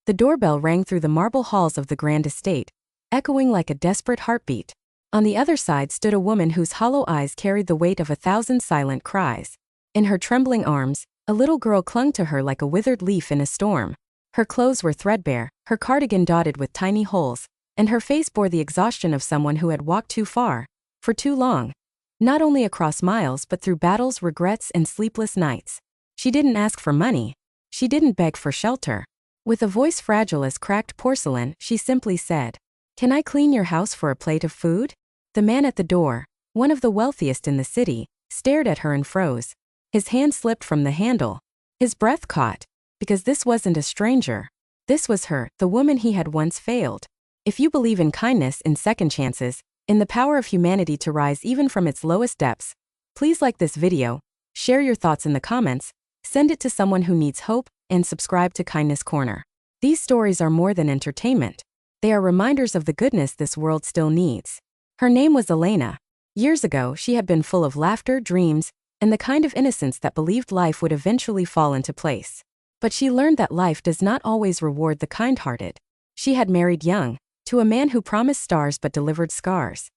The doorbell rang through the marble halls of the grand estate, echoing like a desperate heartbeat. On the other side stood a woman whose hollow eyes carried the weight of 1,000 silent cries. In her trembling arms, a little girl clung to her like a withered leaf in a storm. Her clothes were threadbare, her cardigan dotted with tiny holes, and her face bore the exhaustion of someone who had walked too far, for too long. Not only across miles but through battles, regrets, and sleepless nights. She didn't ask for money. She didn't beg for shelter. With a voice fragile as cracked porcelain, she simply said, "Can I clean your house for a plate of food?" The man at the door, one of the wealthiest in the city, stared at her and froze. His hand slipped from the handle. His breath caught. Because this wasn't a stranger. This was her, the woman he had once failed. If you believe in kindness, in second chances, in the power of humanity to rise even from its lowest depths, please like this video, share your thoughts in the comments, send it to someone who needs hope, and subscribe to Kindness Corner. These stories are more than entertainment. They are reminders of the goodness this world still needs. Her name was Elena. Years ago, she had been full of laughter, dreams, and the kind of innocence that believed life would eventually fall into place. But she learned that life does not always reward the kind-hearted. She had married young, to a man who promised stars but delivered scars.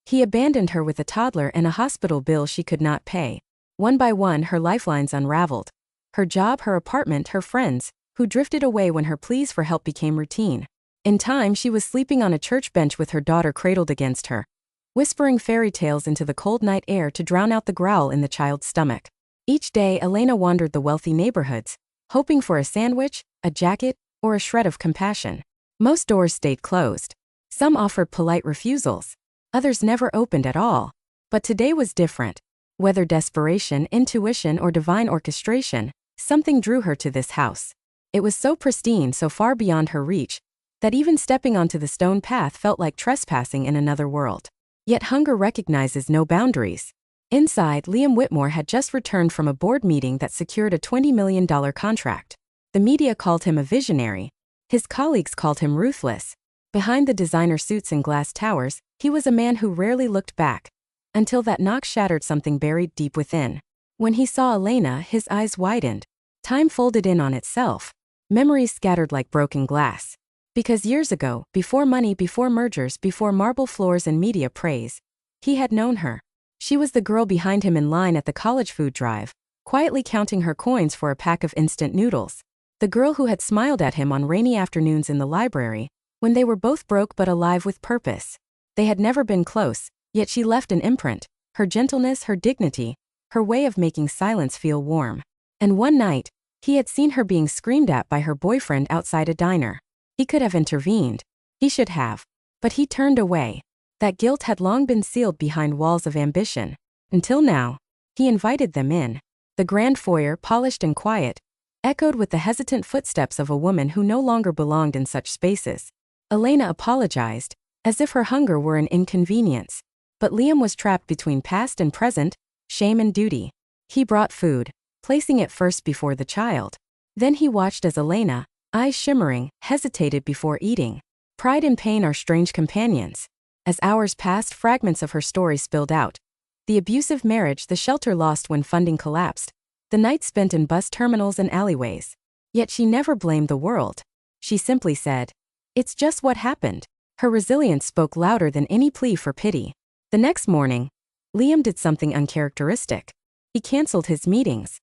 He abandoned her with a toddler and a hospital bill she could not pay. One by one, her lifelines unraveled. Her job, her apartment, her friends, who drifted away when her pleas for help became routine. In time, she was sleeping on a church bench with her daughter cradled against her, whispering fairy tales into the cold night air to drown out the growl in the child's stomach. Each day, Elena wandered the wealthy neighborhoods, hoping for a sandwich, a jacket, or a shred of compassion. Most doors stayed closed. Some offered polite refusals. Others never opened at all. But today was different. Whether desperation, intuition, or divine orchestration, something drew her to this house. It was so pristine, so far beyond her reach, that even stepping onto the stone path felt like trespassing in another world. Yet hunger recognizes no boundaries. Inside, Liam Whitmore had just returned from a board meeting that secured a $20 million contract. The media called him a visionary. His colleagues called him ruthless. Behind the designer suits and glass towers, he was a man who rarely looked back, until that knock shattered something buried deep within. When he saw Elena, his eyes widened. Time folded in on itself. Memories scattered like broken glass. Because years ago, before money, before mergers, before marble floors and media praise, he had known her. She was the girl behind him in line at the college food drive, quietly counting her coins for a pack of instant noodles. The girl who had smiled at him on rainy afternoons in the library, when they were both broke but alive with purpose. They had never been close, yet she left an imprint, her gentleness, her dignity, her way of making silence feel warm. And one night, he had seen her being screamed at by her boyfriend outside a diner. He could have intervened. He should have. But he turned away. That guilt had long been sealed behind walls of ambition. Until now. He invited them in. The grand foyer, polished and quiet, echoed with the hesitant footsteps of a woman who no longer belonged in such spaces. Elena apologized, as if her hunger were an inconvenience. But Liam was trapped between past and present, shame and duty. He brought food, placing it first before the child. Then he watched as Elena, eyes shimmering, hesitated before eating. Pride and pain are strange companions. As hours passed, fragments of her story spilled out. The abusive marriage, the shelter lost when funding collapsed, the nights spent in bus terminals and alleyways. Yet she never blamed the world. She simply said, "It's just what happened." Her resilience spoke louder than any plea for pity. The next morning, Liam did something uncharacteristic. He canceled his meetings.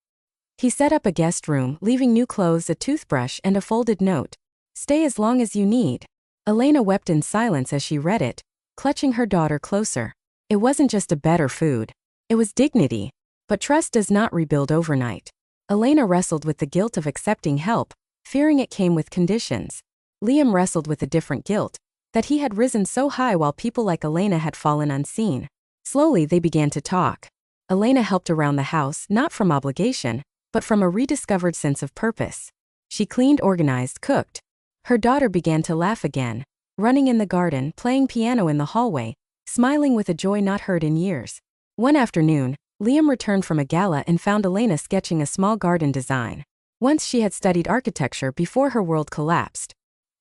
He set up a guest room, leaving new clothes, a toothbrush, and a folded note. "Stay as long as you need." Elena wept in silence as she read it, clutching her daughter closer. It wasn't just a better food. It was dignity. But trust does not rebuild overnight. Elena wrestled with the guilt of accepting help, fearing it came with conditions. Liam wrestled with a different guilt, that he had risen so high while people like Elena had fallen unseen. Slowly they began to talk. Elena helped around the house, not from obligation, but from a rediscovered sense of purpose. She cleaned, organized, cooked. Her daughter began to laugh again, running in the garden, playing piano in the hallway, smiling with a joy not heard in years. One afternoon, Liam returned from a gala and found Elena sketching a small garden design. Once she had studied architecture before her world collapsed.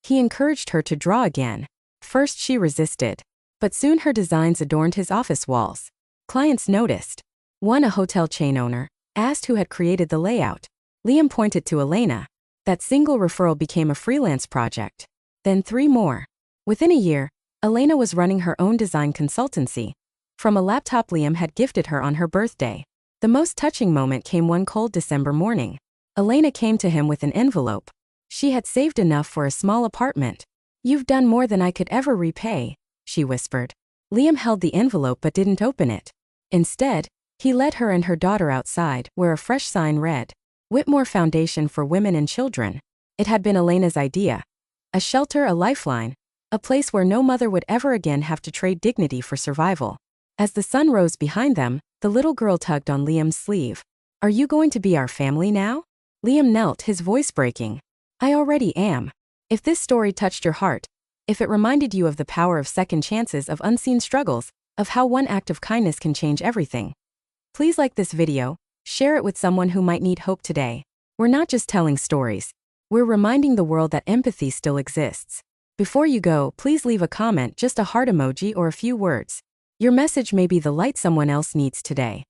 He encouraged her to draw again. First she resisted. But soon her designs adorned his office walls. Clients noticed. One, a hotel chain owner, asked who had created the layout. Liam pointed to Elena. That single referral became a freelance project. Then 3 more. Within a year, Elena was running her own design consultancy. From a laptop Liam had gifted her on her birthday. The most touching moment came one cold December morning. Elena came to him with an envelope. She had saved enough for a small apartment. "You've done more than I could ever repay," she whispered. Liam held the envelope but didn't open it. Instead, he led her and her daughter outside, where a fresh sign read, "Whitmore Foundation for Women and Children." It had been Elena's idea. A shelter, a lifeline, a place where no mother would ever again have to trade dignity for survival. As the sun rose behind them, the little girl tugged on Liam's sleeve. "Are you going to be our family now?" Liam knelt, his voice breaking. "I already am." If this story touched your heart, if it reminded you of the power of second chances, of unseen struggles, of how one act of kindness can change everything, please like this video, share it with someone who might need hope today. We're not just telling stories. We're reminding the world that empathy still exists. Before you go, please leave a comment, just a heart emoji or a few words. Your message may be the light someone else needs today.